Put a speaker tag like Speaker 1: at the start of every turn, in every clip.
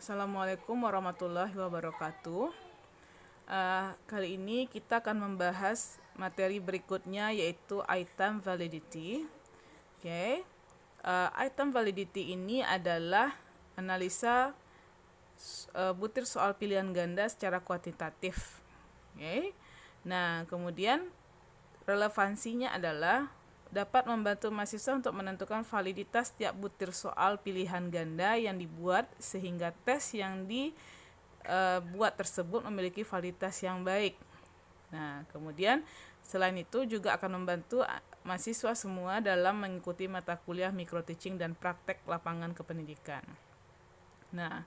Speaker 1: Assalamualaikum warahmatullahi wabarakatuh. Kali ini kita akan membahas materi berikutnya yaitu item validity. Item validity ini adalah analisa butir soal pilihan ganda secara kuantitatif. Nah, kemudian relevansinya adalah dapat membantu mahasiswa untuk menentukan validitas tiap butir soal pilihan ganda yang dibuat sehingga tes yang dibuat tersebut memiliki validitas yang baik. Nah, kemudian selain itu juga akan membantu mahasiswa semua dalam mengikuti mata kuliah micro teaching dan praktek lapangan kependidikan. Nah,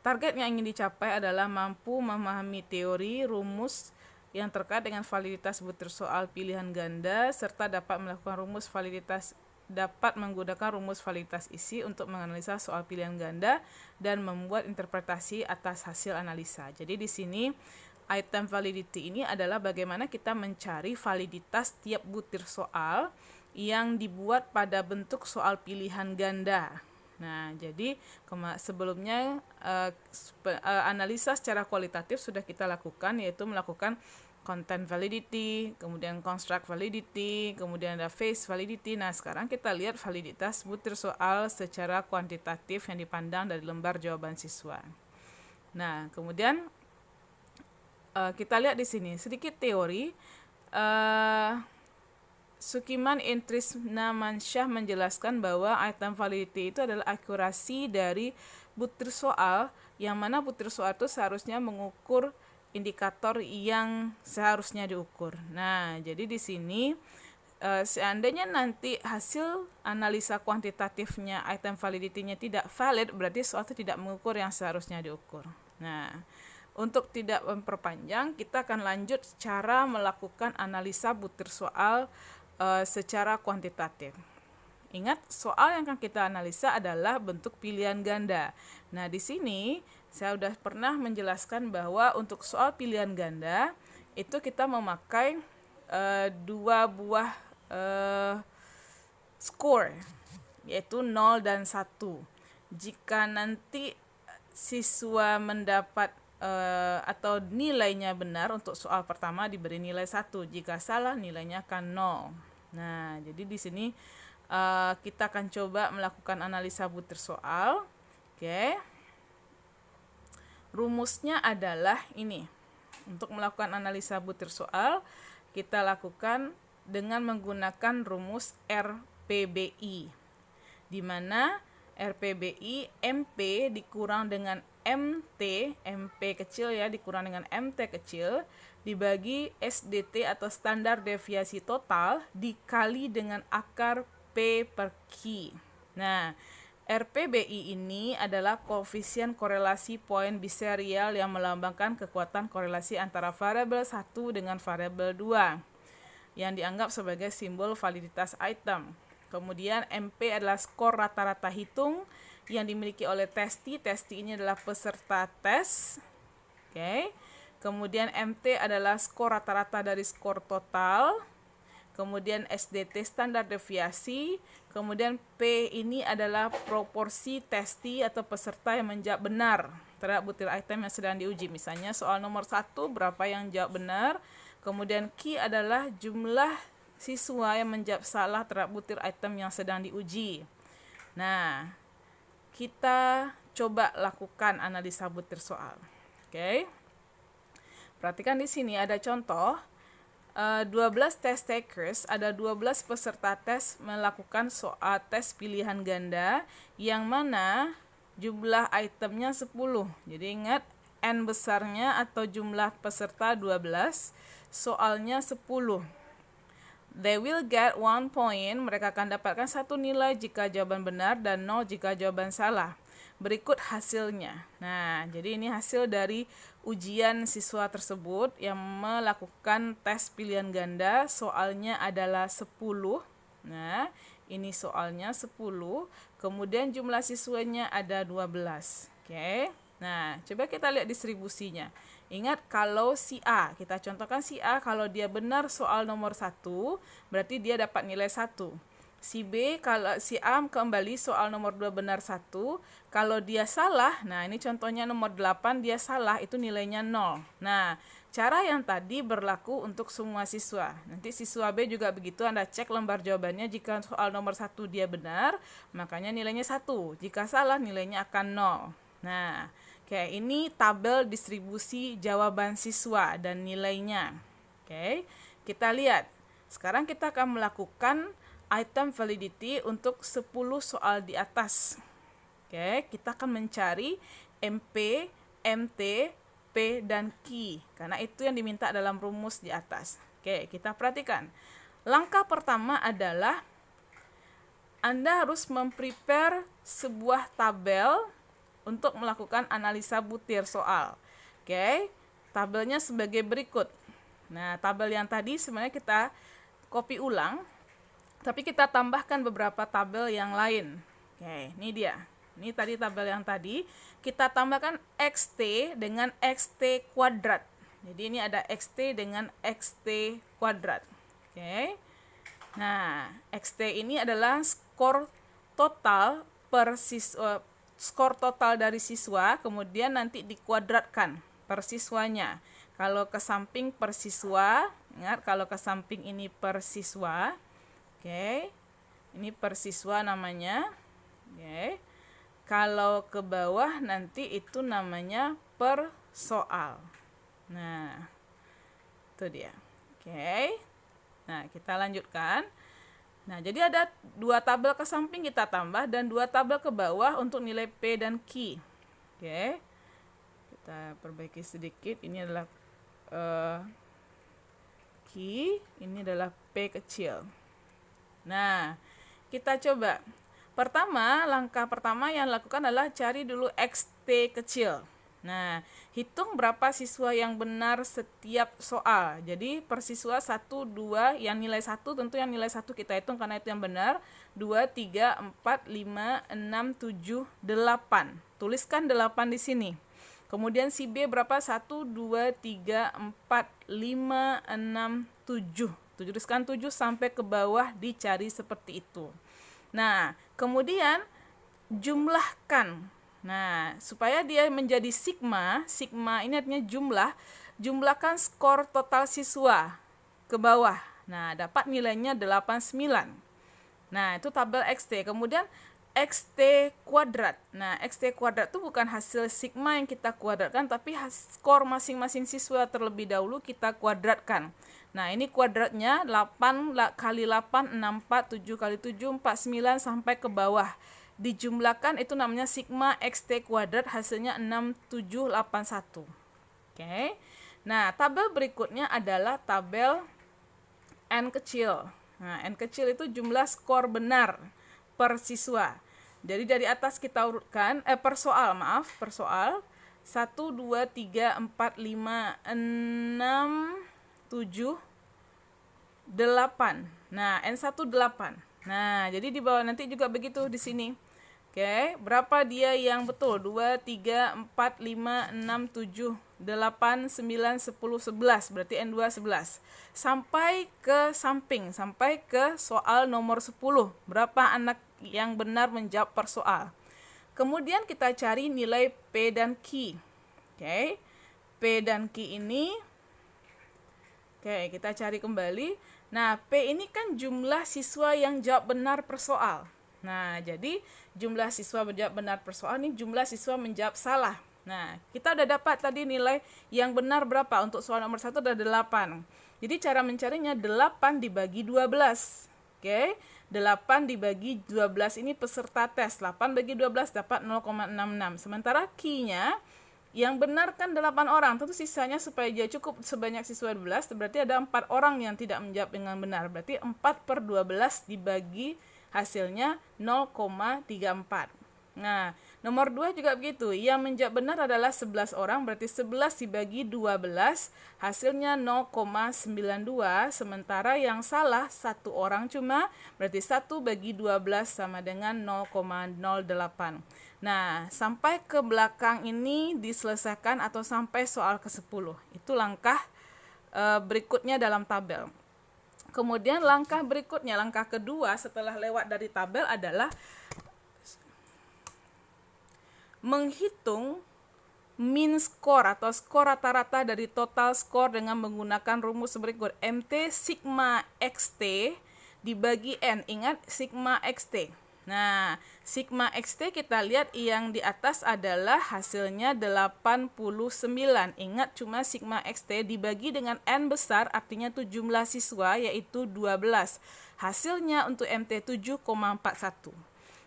Speaker 1: target yang ingin dicapai adalah mampu memahami teori, rumus yang terkait dengan validitas butir soal pilihan ganda serta dapat menggunakan rumus validitas isi untuk menganalisa soal pilihan ganda dan membuat interpretasi atas hasil analisa. Jadi di sini item validity ini adalah bagaimana kita mencari validitas tiap butir soal yang dibuat pada bentuk soal pilihan ganda. Nah, jadi sebelumnya analisa secara kualitatif sudah kita lakukan, yaitu melakukan content validity, kemudian construct validity, kemudian ada phase validity. Nah, sekarang kita lihat validitas butir soal secara kuantitatif yang dipandang dari lembar jawaban siswa. Nah, kemudian kita lihat di sini sedikit teori. Sukiman Intrisna Mansyah menjelaskan bahwa item validity itu adalah akurasi dari butir soal, yang mana butir soal itu seharusnya mengukur indikator yang seharusnya diukur. Nah, jadi di sini seandainya nanti hasil analisa kuantitatifnya item validity-nya tidak valid, berarti soal itu tidak mengukur yang seharusnya diukur. Nah, untuk tidak memperpanjang, kita akan lanjut cara melakukan analisa butir soal secara kuantitatif. Ingat, soal yang akan kita analisa adalah bentuk pilihan ganda. Nah, di sini saya sudah pernah menjelaskan bahwa untuk soal pilihan ganda itu kita memakai dua buah skor, yaitu 0 dan 1. Jika nanti siswa mendapat atau nilainya benar, untuk soal pertama diberi nilai 1, jika salah nilainya akan 0. Nah, jadi di sini kita akan coba melakukan analisa butir soal. Rumusnya adalah ini. Untuk melakukan analisa butir soal, kita lakukan dengan menggunakan rumus RPBI, di mana RPBI MP dikurang dengan MT, MP kecil ya, dikurang dengan MT kecil, dibagi SDT atau standar deviasi total dikali dengan akar P per Q. Nah, RPBI ini adalah koefisien korelasi poin biserial yang melambangkan kekuatan korelasi antara variabel 1 dengan variabel 2 yang dianggap sebagai simbol validitas item. Kemudian MP adalah skor rata-rata hitung yang dimiliki oleh testi. Testi ini adalah peserta tes. Kemudian MT adalah skor rata-rata dari skor total. Kemudian SDT standar deviasi. Kemudian P ini adalah proporsi testi atau peserta yang menjawab benar terhadap butir item yang sedang diuji. Misalnya soal nomor 1 berapa yang jawab benar. Kemudian Q adalah jumlah siswa yang menjawab salah terhadap butir item yang sedang diuji. Nah, kita coba lakukan analisa butir soal. Perhatikan di sini ada contoh. 12 test takers, ada 12 peserta tes melakukan soal tes pilihan ganda yang mana jumlah itemnya 10. Jadi ingat, N besarnya atau jumlah peserta 12, soalnya 10. They will get 1 point, mereka akan dapatkan 1 nilai jika jawaban benar dan 0 jika jawaban salah. Berikut hasilnya. Nah, jadi ini hasil dari ujian siswa tersebut yang melakukan tes pilihan ganda. Soalnya adalah 10. Nah, ini soalnya 10. Kemudian jumlah siswanya ada 12. Nah, coba kita lihat distribusinya. Ingat, kalau si A, kita contohkan si A, kalau dia benar soal nomor 1, berarti dia dapat nilai 1. Si B, kalau si A kembali soal nomor 2 benar 1, kalau dia salah, nah ini contohnya nomor 8 dia salah, itu nilainya 0. Nah, cara yang tadi berlaku untuk semua siswa. Nanti siswa B juga begitu, Anda cek lembar jawabannya, jika soal nomor 1 dia benar, makanya nilainya 1. Jika salah, nilainya akan 0. Nah, kayak ini tabel distribusi jawaban siswa dan nilainya. Oke, kita lihat. Sekarang kita akan melakukan item validity untuk 10 soal di atas. Oke, kita akan mencari MP, MT, P, dan Q, karena itu yang diminta dalam rumus di atas. Oke, kita perhatikan. Langkah pertama adalah Anda harus memprepare sebuah tabel untuk melakukan analisa butir soal. Oke, tabelnya sebagai berikut. Nah, tabel yang tadi sebenarnya kita copy ulang, tapi kita tambahkan beberapa tabel yang lain. Oke, ini dia. Ini tadi tabel yang tadi. Kita tambahkan XT dengan XT kuadrat. Jadi ini ada XT dengan XT kuadrat. Oke. Nah, XT ini adalah skor total per siswa, skor total dari siswa, kemudian nanti dikuadratkan per siswanya. Kalau ke samping per siswa, ingat kalau ke samping ini per siswa. Oke, ini per siswa namanya. Oke, kalau ke bawah nanti itu namanya per soal. Nah, itu dia. Oke, nah kita lanjutkan. Nah, jadi ada 2 tabel ke samping kita tambah dan 2 tabel ke bawah untuk nilai P dan Q. Oke, kita perbaiki sedikit. Ini adalah Q, ini adalah P kecil. Nah, kita coba. Pertama, langkah pertama yang lakukan adalah cari dulu XT kecil. Nah, hitung berapa siswa yang benar setiap soal. Jadi, per siswa 1, 2, yang nilai 1 tentu yang nilai 1 kita hitung karena itu yang benar. 2, 3, 4, 5, 6, 7, 8. Tuliskan 8 di sini. Kemudian si B berapa? 1, 2, 3, 4, 5, 6, 7. Tuliskan 7 sampai ke bawah, dicari seperti itu. Nah, kemudian jumlahkan. Nah, supaya dia menjadi sigma, sigma ini artinya jumlah, jumlahkan skor total siswa ke bawah. Nah, dapat nilainya 89. Nah, itu tabel XT. Kemudian XT kuadrat. Nah, XT kuadrat itu bukan hasil sigma yang kita kuadratkan, tapi skor masing-masing siswa terlebih dahulu kita kuadratkan. Nah, ini kuadratnya 8 kali 8, 64, 7 kali 7, 49 sampai ke bawah. Dijumlahkan itu namanya sigma XT kuadrat, hasilnya 6781. Oke. Nah, tabel berikutnya adalah tabel N kecil. Nah, N kecil itu jumlah skor benar per siswa. Jadi dari atas kita urutkan, per soal, per soal. 1, 2, 3, 4, 5, 6, 7, 8. Nah, N1 8. Nah, jadi di bawah nanti juga begitu di sini. Oke, berapa dia yang betul? 2, 3, 4, 5, 6, 7, 8, 9, 10, 11. Berarti N2 11. Sampai ke samping, sampai ke soal nomor 10. Berapa anak yang benar menjawab per soal. Kemudian kita cari nilai P dan Q. Oke, P dan Q ini, oke, kita cari kembali. Nah, P ini kan jumlah siswa yang jawab benar per soal. Nah, jadi jumlah siswa menjawab benar per soal ini jumlah siswa menjawab salah. Nah, kita udah dapat tadi nilai yang benar berapa. Untuk soal nomor 1 ada 8. Jadi cara mencarinya 8 dibagi 12. Oke, 8 dibagi 12 ini peserta tes. 8 bagi 12 dapat 0,66. Sementara Q-nya yang benar kan 8 orang. Tentu sisanya supaya dia cukup sebanyak siswa 12, berarti ada 4 orang yang tidak menjawab dengan benar. Berarti 4/12 dibagi hasilnya 0,34. Nah, nomor 2 juga begitu. Yang menjawab benar adalah 11 orang, berarti 11 dibagi 12, hasilnya 0,92. Sementara yang salah 1 orang cuma, berarti 1 bagi 12 sama dengan 0,08. Nah, sampai ke belakang ini diselesaikan atau sampai soal ke-10. Itu langkah berikutnya dalam tabel. Kemudian langkah berikutnya, langkah kedua setelah lewat dari tabel adalah menghitung mean score atau skor rata-rata dari total skor dengan menggunakan rumus berikut. MT sigma XT dibagi N. Ingat sigma XT. Nah, sigma XT kita lihat yang di atas adalah hasilnya 89. Ingat cuma sigma XT dibagi dengan N besar artinya itu jumlah siswa yaitu 12. Hasilnya untuk MT 7,41.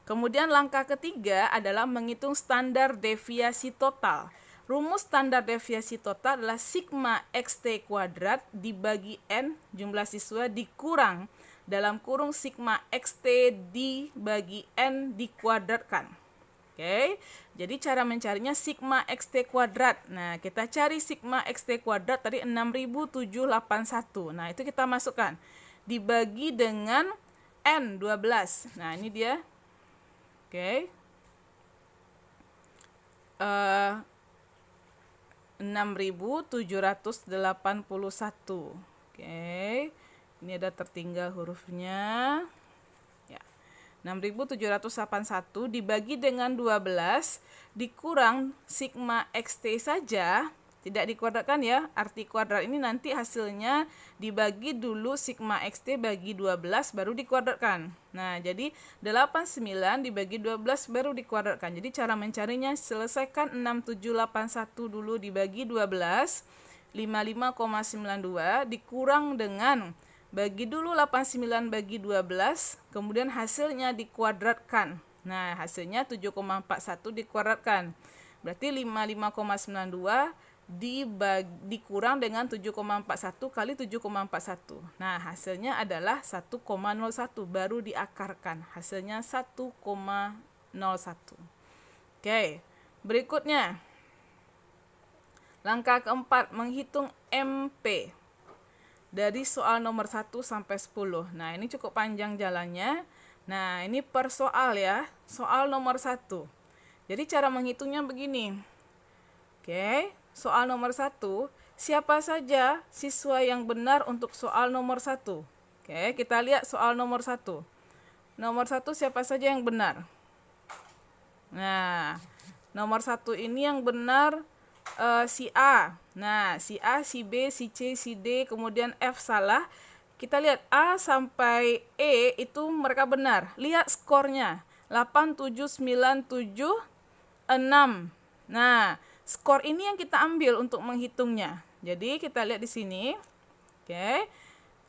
Speaker 1: Kemudian langkah ketiga adalah menghitung standar deviasi total. Rumus standar deviasi total adalah sigma XT kuadrat dibagi N jumlah siswa dikurang dalam kurung sigma XT dibagi N dikuadratkan. Oke, jadi cara mencarinya sigma XT kuadrat. Nah, kita cari sigma XT kuadrat tadi 6781. Nah, itu kita masukkan. Dibagi dengan N 12. Nah, ini dia. Oke. 6781. Oke. Ini ada tertinggal hurufnya. Ya. 6781 dibagi dengan 12 dikurang sigma XT saja, tidak dikuadratkan ya. Arti kuadrat ini nanti hasilnya dibagi dulu sigma XT bagi 12 baru dikuadratkan. Nah, jadi 89 dibagi 12 baru dikuadratkan. Jadi cara mencarinya selesaikan 6781 dulu dibagi 12, 55,92 dikurang dengan bagi dulu 89 bagi 12, kemudian hasilnya dikuadratkan. Nah, hasilnya 7,41 dikuadratkan. Berarti 55,92 dikurang dengan 7,41 kali 7,41. Nah, hasilnya adalah 1,01 baru diakarkan. Hasilnya 1,01. Oke, berikutnya. Langkah keempat, menghitung MP dari soal nomor 1 sampai 10. Nah, ini cukup panjang jalannya. Nah, ini per soal ya. Soal nomor 1. Jadi cara menghitungnya begini. Oke, soal nomor 1, siapa saja siswa yang benar untuk soal nomor 1? Oke, kita lihat soal nomor 1. Nomor 1 siapa saja yang benar? Nah, nomor 1 ini yang benar si A. Nah, si A, si B, si C, si D, kemudian F salah. Kita lihat A sampai E itu mereka benar. Lihat skornya. 8, 7, 9, 7, 6. Nah, skor ini yang kita ambil untuk menghitungnya. Jadi kita lihat di sini. Oke.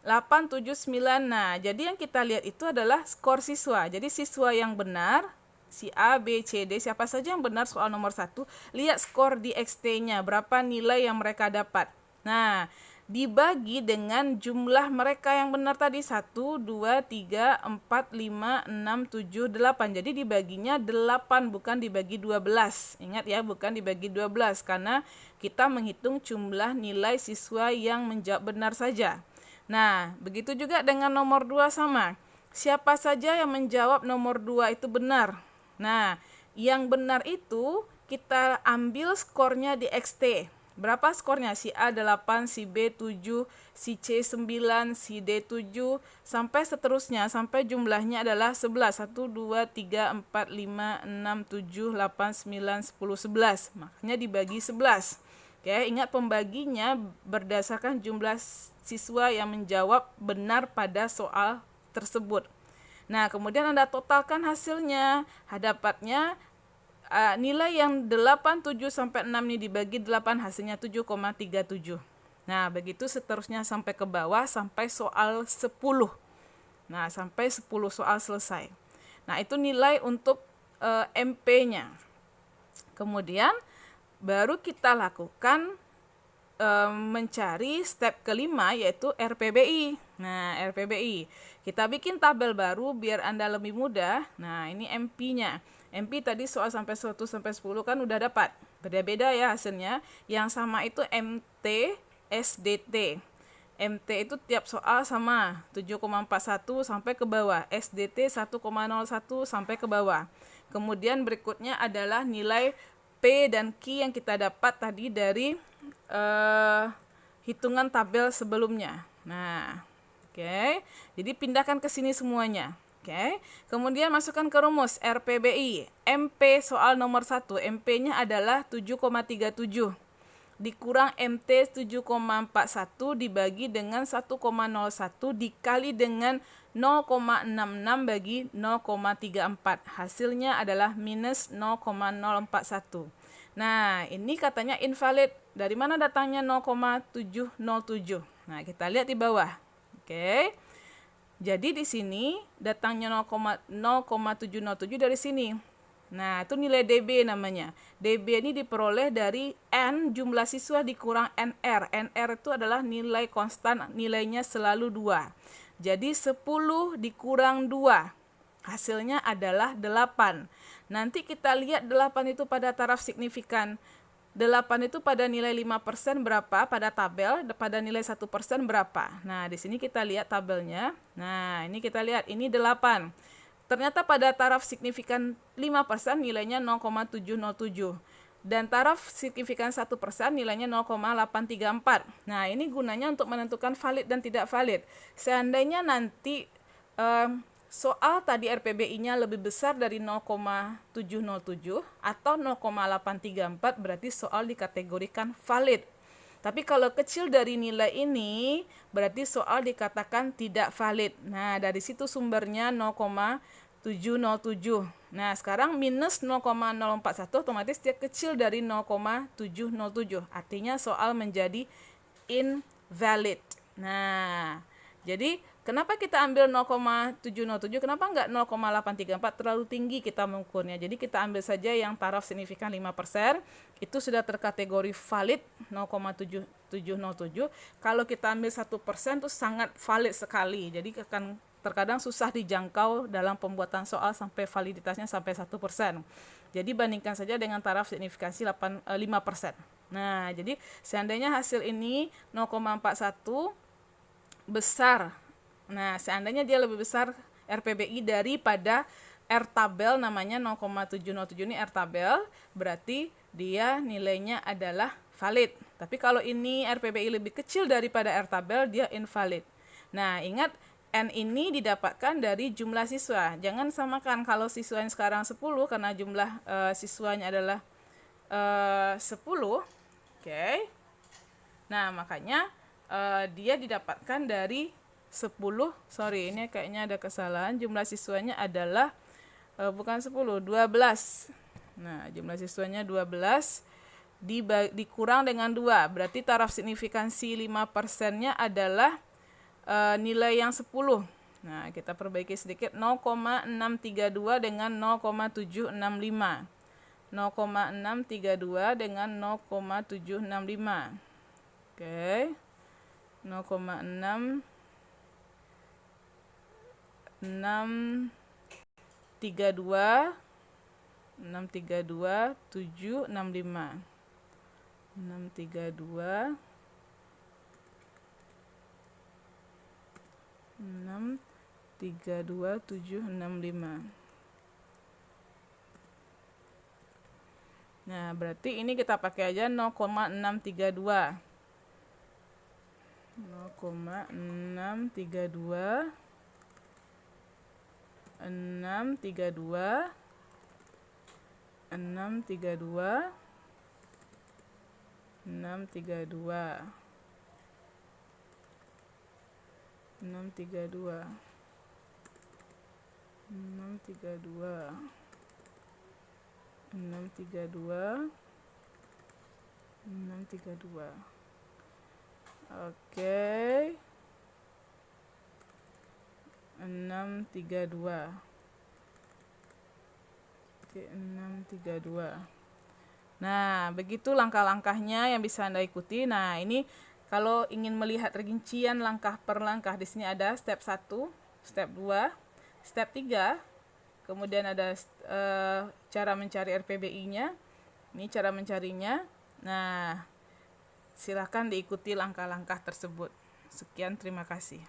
Speaker 1: 8, 7, 9. Nah, jadi yang kita lihat itu adalah skor siswa. Jadi siswa yang benar, si A, B, C, D, siapa saja yang benar soal nomor 1, lihat skor di XT-nya, berapa nilai yang mereka dapat. Nah, dibagi dengan jumlah mereka yang benar tadi, 1, 2, 3, 4, 5, 6, 7, 8. Jadi dibaginya 8, bukan dibagi 12. Ingat ya, bukan dibagi 12, karena kita menghitung jumlah nilai siswa yang menjawab benar saja. Nah, begitu juga dengan nomor 2 sama. Siapa saja yang menjawab nomor 2 itu benar. Nah, yang benar itu kita ambil skornya di XT. Berapa skornya? Si A 8, si B 7, si C 9, si D 7, sampai seterusnya, sampai jumlahnya adalah 11. 1, 2, 3, 4, 5, 6, 7, 8, 9, 10, 11. Makanya dibagi 11. Oke, ingat pembaginya berdasarkan jumlah siswa yang menjawab benar pada soal tersebut. Nah, kemudian Anda totalkan hasilnya. Dapatnya nilai yang 8, 7, sampai 6 ini dibagi 8 hasilnya 7,37. Nah, begitu seterusnya sampai ke bawah sampai soal 10. Nah, sampai 10 soal selesai. Nah, itu nilai untuk MP-nya. Kemudian baru kita lakukan mencari step kelima yaitu RPBI. Nah, RPBI. Kita bikin tabel baru biar Anda lebih mudah. Nah, ini MP-nya. MP tadi soal sampai 1 sampai 10 kan udah dapat. Beda-beda ya hasilnya. Yang sama itu MT, SDT. MT itu tiap soal sama 7,41 sampai ke bawah. SDT 1,01 sampai ke bawah. Kemudian berikutnya adalah nilai P dan Q yang kita dapat tadi dari hitungan tabel sebelumnya. Nah, Oke, jadi pindahkan ke sini semuanya. Oke, kemudian masukkan ke rumus RPBI. MP soal nomor 1, MP-nya adalah 7,37 dikurang MT 7,41 dibagi dengan 1,01 dikali dengan 0,66 bagi 0,34. Hasilnya adalah minus 0,041. Nah, ini katanya invalid. Dari mana datangnya 0,707? Nah, kita lihat di bawah. Oke. Jadi di sini datangnya 0,707 dari sini. Nah, itu nilai DB namanya. DB ini diperoleh dari N jumlah siswa dikurang NR. NR itu adalah nilai konstan, nilainya selalu 2. Jadi 10 dikurang 2. Hasilnya adalah 8. Nanti kita lihat 8 itu pada taraf signifikan. 8 itu pada nilai 5% berapa pada tabel, pada nilai 1% berapa. Nah, di sini kita lihat tabelnya. Nah, ini kita lihat, ini 8. Ternyata pada taraf signifikan 5% nilainya 0,707. Dan taraf signifikan 1% nilainya 0,834. Nah, ini gunanya untuk menentukan valid dan tidak valid. Seandainya nanti soal tadi RPBI-nya lebih besar dari 0,707 atau 0,834 berarti soal dikategorikan valid. Tapi kalau kecil dari nilai ini berarti soal dikatakan tidak valid. Nah, dari situ sumbernya 0,707. Nah, sekarang minus 0,041 otomatis dia kecil dari 0,707. Artinya soal menjadi invalid. Nah, jadi kenapa kita ambil 0,707? Kenapa enggak 0,834? Terlalu tinggi kita mengukurnya. Jadi kita ambil saja yang taraf signifikan 5%. Itu sudah terkategori valid 0,707. Kalau kita ambil 1% itu sangat valid sekali. Jadi terkadang susah dijangkau dalam pembuatan soal sampai validitasnya sampai 1%. Jadi bandingkan saja dengan taraf signifikansi 5%. Nah, jadi seandainya hasil ini 0,41 besar. Nah, seandainya dia lebih besar RPBI daripada R tabel, namanya 0,707 ini R tabel, berarti dia nilainya adalah valid. Tapi kalau ini RPBI lebih kecil daripada R tabel, dia invalid. Nah, ingat N ini didapatkan dari jumlah siswa. Jangan samakan kalau siswanya sekarang 10 karena jumlah siswanya adalah 10. Oke. Nah, makanya dia didapatkan dari 10, sorry ini kayaknya ada kesalahan, jumlah siswanya adalah bukan 10, 12. Nah, jumlah siswanya 12 dikurang dengan 2, berarti taraf signifikansi 5%-nya adalah nilai yang 10. Nah, kita perbaiki sedikit, 0,632 dengan 0,765. 0,632 dengan 0,765. Oke. 0,632 765. 632 765. Nah, berarti ini kita pakai aja 0,632. 0,632 632 632 632 632 632 632. Oke. 632. Oke, 632. Nah, begitu langkah-langkahnya yang bisa Anda ikuti. Nah, ini kalau ingin melihat rincian langkah per langkah, di sini ada step 1, step 2, step 3. Kemudian ada cara mencari RPBI-nya. Ini cara mencarinya. Nah, silakan diikuti langkah-langkah tersebut. Sekian, terima kasih.